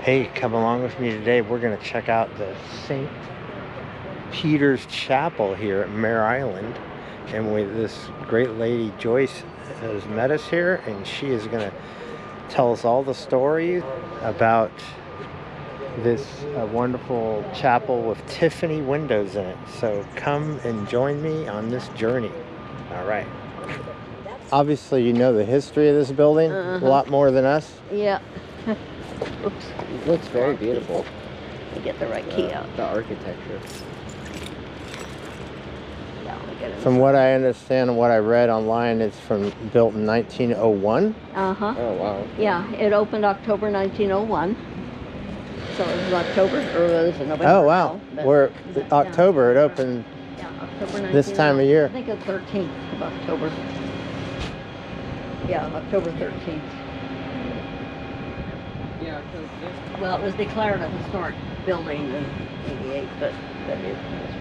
Hey, come along with me today. We're going to check out the St. Peter's Chapel here at Mare Island. And this great lady, Joyce, has met us here, and she is going to tell us all the stories about this wonderful chapel with Tiffany windows in it. So come and join me on this journey. All right. Obviously, you know the history of this building a lot more than us. Yeah. Oops. It looks very beautiful. Let me get the right key out. The architecture. Yeah, let me get it. From what I understand and what I read online, it's built in 1901. Uh-huh. Oh, wow. Yeah, it opened October 1901. So it was October, or was it November? Oh, wow. October, it opened October this time of year. I think it's 13th of October. Yeah, October 13th. Yeah, because Well, it was declared a historic building in 88, but it was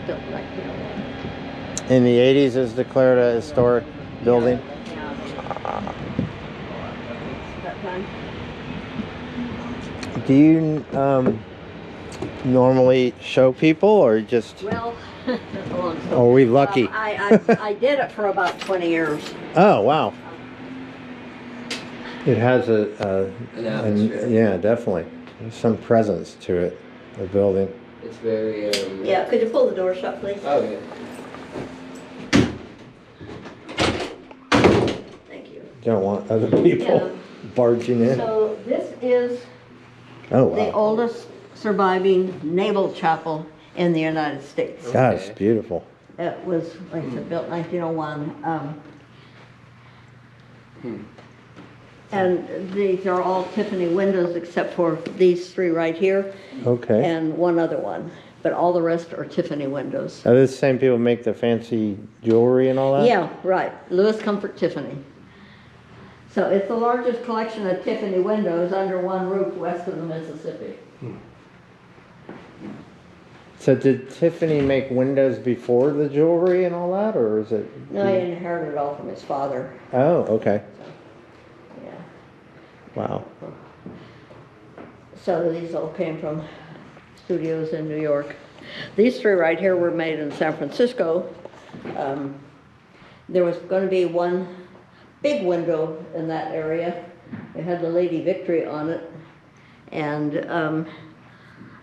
built in 1901. In the 80s, it was declared a historic building. Yeah. That time. Do you normally show people, or just... Well, that's a long story. Are we lucky? I did it for about 20 years. Oh, wow. It has an atmosphere. yeah, definitely. There's some presence to it, the building. It's very, Yeah, could you pull the door shut, please? Oh, yeah. Thank you. Don't want other people barging in. So this is Oh, the wow. oldest surviving naval chapel in the United States. God, it's beautiful. It was, like I said, built 1901. And these are all Tiffany windows except for these three right here Okay. and one other one. But all the rest are Tiffany windows. Are these same people make the fancy jewelry and all that? Yeah, right. Louis Comfort Tiffany. So it's the largest collection of Tiffany windows under one roof west of the Mississippi. So did Tiffany make windows before the jewelry and all that, or is it? No, he inherited it all from his father. Oh, okay. Yeah. Wow. So these all came from studios in New York. These three right here were made in San Francisco. There was going to be one big window in that area. It had the Lady Victory on it. And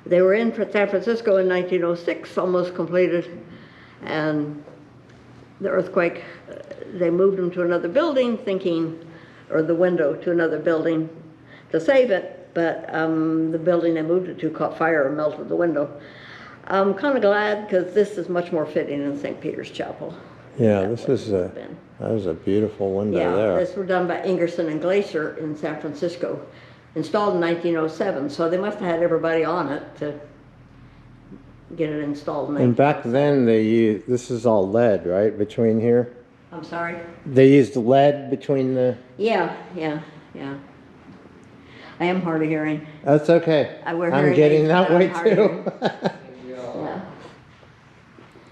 they were in San Francisco in 1906, almost completed. And the earthquake, they moved them to another building thinking, or the window to another building to save it. But the building they moved it to caught fire and melted the window. I'm kind of glad because this is much more fitting in St. Peter's Chapel. Yeah, that was a beautiful window there. This were done by Ingerson and Glacier in San Francisco, installed in 1907. So they must have had everybody on it to get it installed. And back then they used, this is all lead, right, between here? I'm sorry? They used lead between the... Yeah. I am hard of hearing. That's okay. I wear I'm hearing getting aids, that but way I'm hard of too. Yeah.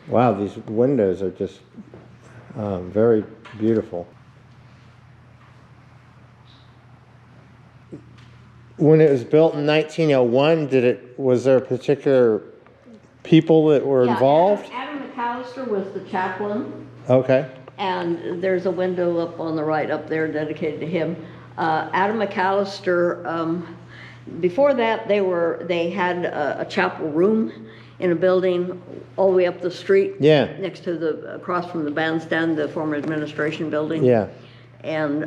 Wow, these windows are just very beautiful. When it was built in 1901, was there particular people that were involved? Adam McAllister was the chaplain. Okay. And there's a window up on the right up there dedicated to him. Adam McAllister, before that they had a chapel room in a building all the way up the street. Yeah. Next to across from the bandstand, the former administration building. Yeah. And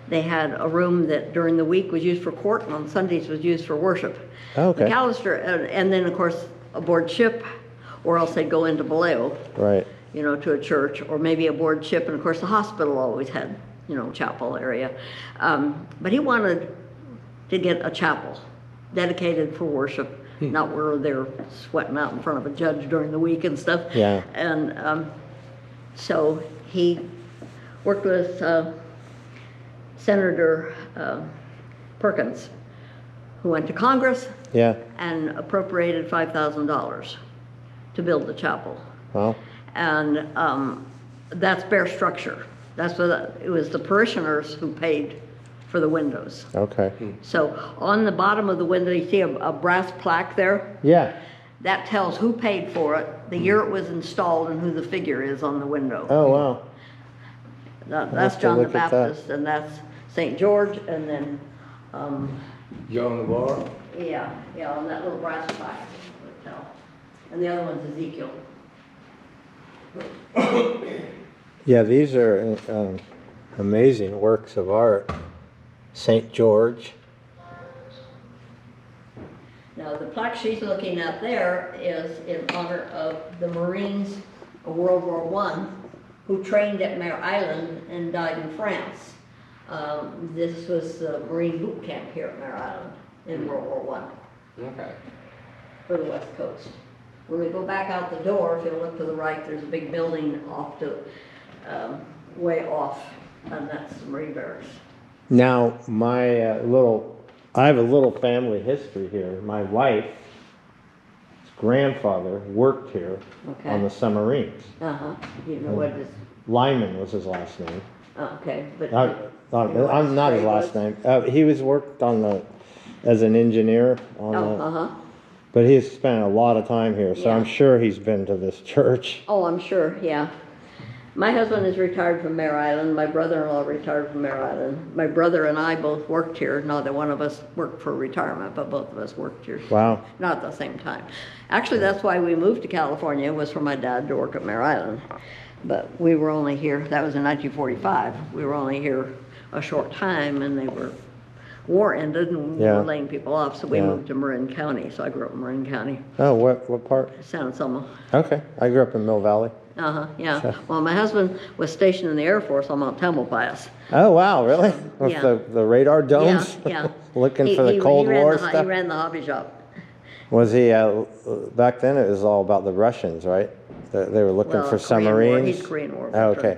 they had a room that during the week was used for court and on Sundays was used for worship. Okay. McAllister, and then of course aboard ship, or else they'd go into Vallejo. Right. You know, to a church, or maybe aboard ship, and of course the hospital always had, you know, chapel area. But he wanted to get a chapel dedicated for worship, not where they're sweating out in front of a judge during the week and stuff. Yeah. And so he worked with Senator Perkins, who went to Congress and appropriated $5,000 to build the chapel. Wow. And that's bare structure. That's what it was, the parishioners who paid for the windows. Okay. So on the bottom of the window, you see a brass plaque there? Yeah. That tells who paid for it, the year it was installed, and who the figure is on the window. Oh, wow. That's to John the look at that. Baptist, and that's St. George, and then, John the Bar. yeah, on that little brass plaque, would tell. And the other one's Ezekiel. Yeah, these are amazing works of art. St. George. Now, the plaque she's looking at there is in honor of the Marines of World War I who trained at Mare Island and died in France. This was the Marine boot camp here at Mare Island in World War I Okay. for the West Coast. When we go back out the door, if you look to the right, there's a big building off to, way off, and that's the Marine Barracks. Now, I have a little family history here. My wife's grandfather worked here Okay. on the submarines. Uh-huh. You know what this, Lyman was his last name. okay, but. I'm not his last name. He worked on as an engineer on Oh, uh-huh. but he's spent a lot of time here, so Yeah. I'm sure he's been to this church. Oh, I'm sure, yeah. My husband is retired from Mare Island. My brother-in-law retired from Mare Island. My brother and I both worked here. Not that one of us worked for retirement, but both of us worked here. Wow. Not at the same time. Actually, that's why we moved to California, was for my dad to work at Mare Island. But we were only here, that was in 1945. We were only here a short time, and war ended, and we Yeah. were laying people off, so we Yeah. moved to Marin County. So I grew up in Marin County, Oh, what part? San Anselmo. Okay, I grew up in Mill Valley. Uh-huh, yeah. Well, my husband was stationed in the Air Force on Mount Tamalpais. Oh, wow, really? With Yeah. the radar domes? Yeah. Looking for the Cold ran War He stuff? ran the hobby shop. Was he, back then it was all about the Russians, right? They were looking Well, for Korean War. submarines? He's Korean War Oh, veteran. okay.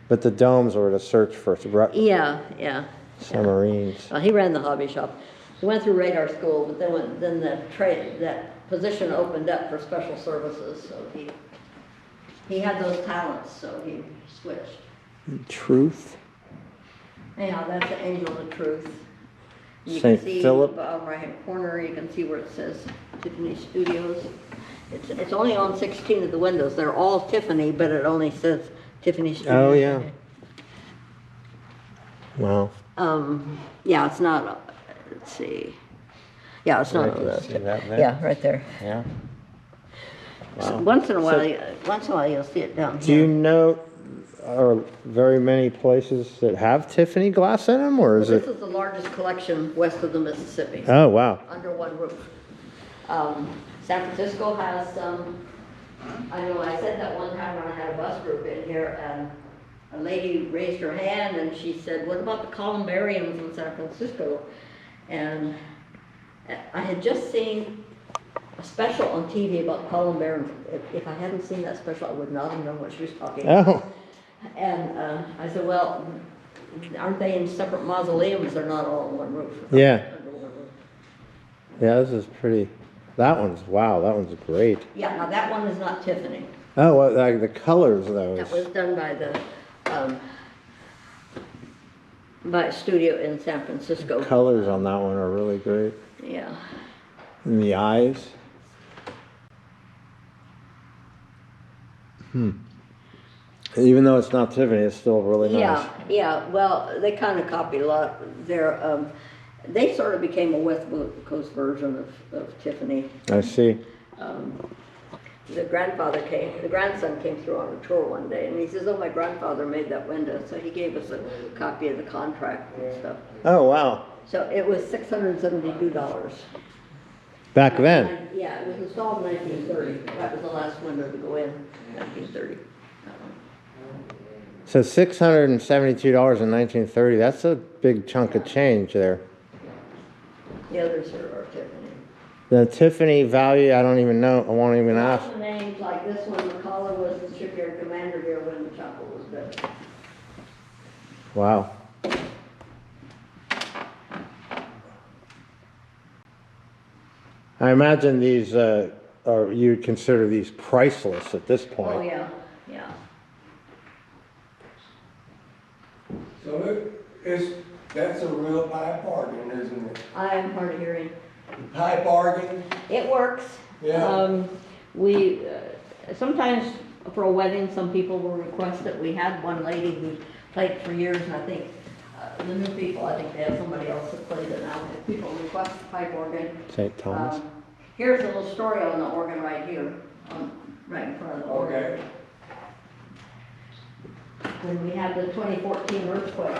But the domes were to search for Yeah. submarines. Well, he ran the hobby shop. He went through radar school, but then that position opened up for special services, so he had those talents, so he switched. Truth. Anyhow, that's the Angel of Truth. You Saint can see Philip. bottom right-hand corner, you can see where it says Tiffany Studios. It's only on 16 of the windows. They're all Tiffany, but it only says Tiffany Studios. Oh, yeah. Wow. Yeah, it's not, let's see. Yeah, it's not I on can those. see that there. Yeah, right there. Yeah. So Wow. once in a while, you'll see it down Do you here. know, are very many places that have Tiffany glass in them, or is This it? is the largest collection west of the Mississippi, Oh, wow. under one roof. San Francisco has some. I know I said that one time when I had a bus group in here, and a lady raised her hand and she said, "What about the columbariums in San Francisco?" And I had just seen a special on TV about columbariums. If I hadn't seen that special, I would not have known what she was talking about. Oh, And I said, "Well, aren't they in separate mausoleums? They're not all on one roof." Yeah. Under one roof. yeah, this is pretty, that one's great. Yeah, now that one is not Tiffany. Oh, well, like the colors though. That was done by by a studio in San Francisco. Colors on that one are really great. Yeah. And the eyes. Even though it's not Tiffany, it's still really nice. Yeah. Well, they kind of copied a lot. They sort of became a West Coast version of Tiffany. I see. The grandson came through on a tour one day, and he says, "Oh, my grandfather made that window," so he gave us a copy of the contract and stuff. Oh, wow. So it was $672. Back then. Yeah, it was installed in 1930. That was the last window to go in, 1930. So $672 in 1930, that's a big chunk of change there. The others are Tiffany. The Tiffany value, I don't even know, I won't even ask. Lots of names like this one, McCullough was the shipyard commander here when the chapel was built. Wow. I imagine these, you'd consider these priceless at this point. Oh, yeah, yeah. So That's a real pipe organ, isn't it? I am hard of hearing. Pipe organ? It works. Yeah. We, sometimes for a wedding, some people will request it. We had one lady who played for years, and I think the new people, I think they have somebody else that plays it now. If people request a pipe organ. St. Thomas. Here's a little story on the organ right here, right in front of the organ. Okay. When we had the 2014 earthquake,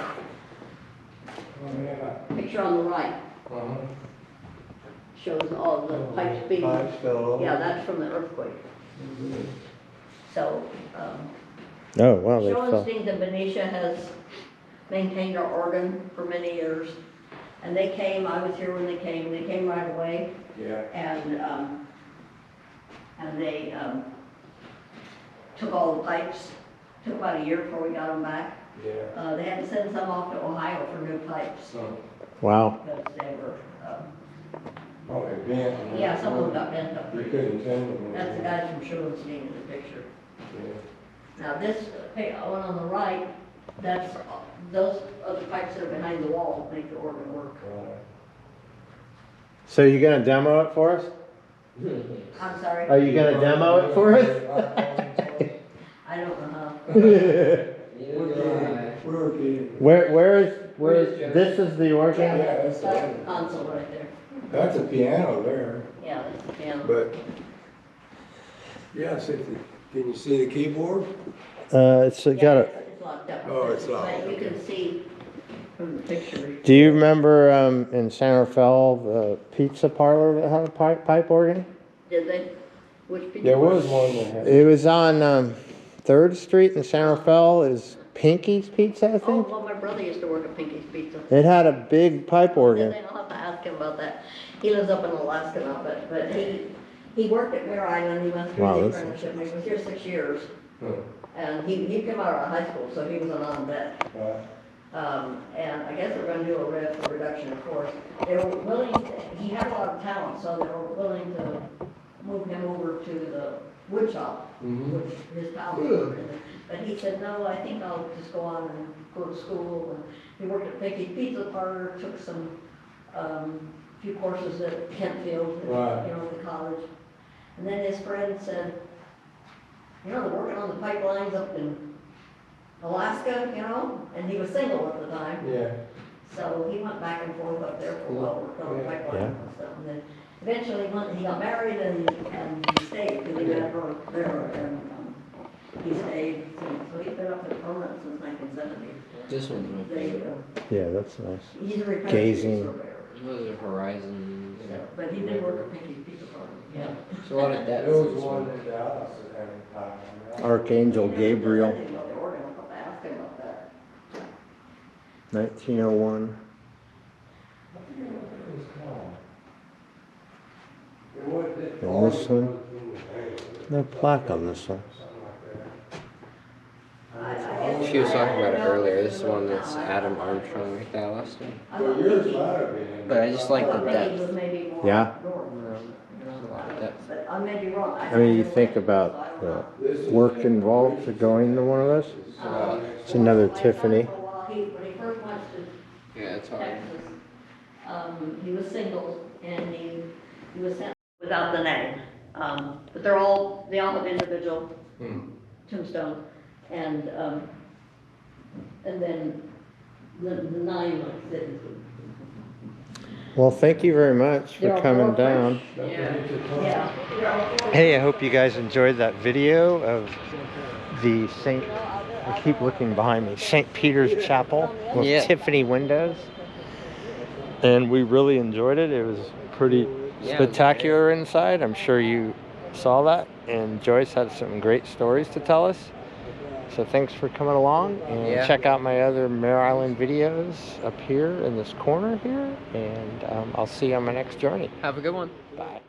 Oh, yeah. picture on the right Uh-huh. shows all the pipes being. Pipes fell over. Yeah, that's from the earthquake. So, Oh, wow, they fell. Schoenstein's in Benicia has maintained our organ for many years. And they came, I was here when they came right away. Yeah. And they took all the pipes, took about a year before we got them back. Yeah. They had to send some off to Ohio for new pipes, So, Wow. because they were, probably bent. yeah, some of them got bent up You pretty good. couldn't tend them. That's the guy from Schoenstein in the picture. Yeah. Now this one on the right, that's, those are the pipes that are behind the wall that make the organ work. Right. So you gonna demo it for us? I'm sorry, Are you gonna demo it for us? I don't know how. We're kidding. Where is, this is the organ? Yeah, That's that's the console right there. That's a piano there, Yeah, that's the piano. but, yeah, see, can you see the keyboard? It's got a, It's locked up. Oh, it's locked, But you okay. can see from the picture. do you remember, in Santa Fe, the pizza parlor that had a pipe organ? Did they? Which picture? There was one that had. It was on, 3rd Street in Santa Fe, is Pinky's Pizza, I Oh, think? well, my brother used to work at Pinky's Pizza. It had a big pipe Did organ. they? I'll have to ask him about that. He lives up in Alaska now, but he worked at Mare Island. He went through Wow, the that's apprenticeship. He was here 6 years. Huh. And he came out of high school, so he was an on-vet. Right. And I guess they're gonna do a reduction of course. They were willing, he had a lot of talent, so they were willing to move him over to the wood shop, Mhm. which his talent was in. But he said, no, I think I'll just go on and go to school. And he worked at Pinky's Pizza Parlor, took some, few courses at Kentfield, Right. you know, at the college. And then his friend said, you know, they're working on the pipelines up in Alaska, you know, and he was single at the time. Yeah. So he went back and forth up there for a while, worked on the Yeah. pipelines and stuff. And then eventually he got married and he stayed because he met her there and he stayed. So he's been up there permanent since 1970. This one's my They, favorite. Yeah, that's nice. he's a retired Gazing. surveyor. Those are horizons. But he did work at Pinky's Pizza Parlor. Yeah. There's a lot of depth. There was in this one one. in Dallas that had a pipe. Archangel Gabriel, I didn't know the organ. I'll have to ask him about that. 1901. And this one? No plaque on this one. She was talking about it earlier. This is one that's Adam Armstrong with Dallas. Well, yours might have been. But I just like the depth. Yeah. There's a lot of depth. But I may be wrong. I mean, you think about the work involved to going to one of those. It's another Tiffany. When he first went to Yeah, it's hard. Texas, he was single and he was sent without the name. But they all have individual tombstone and then the 9 months that Well, thank you very much for They're all coming more down. yeah. Hey, I hope you guys enjoyed that video of the St. I keep looking behind me, St. Peter's Chapel with Yeah. Tiffany windows. And we really enjoyed it. It was pretty Yeah, spectacular inside. I'm sure you saw that. And Joyce had some great stories to tell us. So thanks for coming along, and Yeah. check out my other Mare Island videos up here in this corner here. And I'll see you on my next journey. Have a good one. Bye.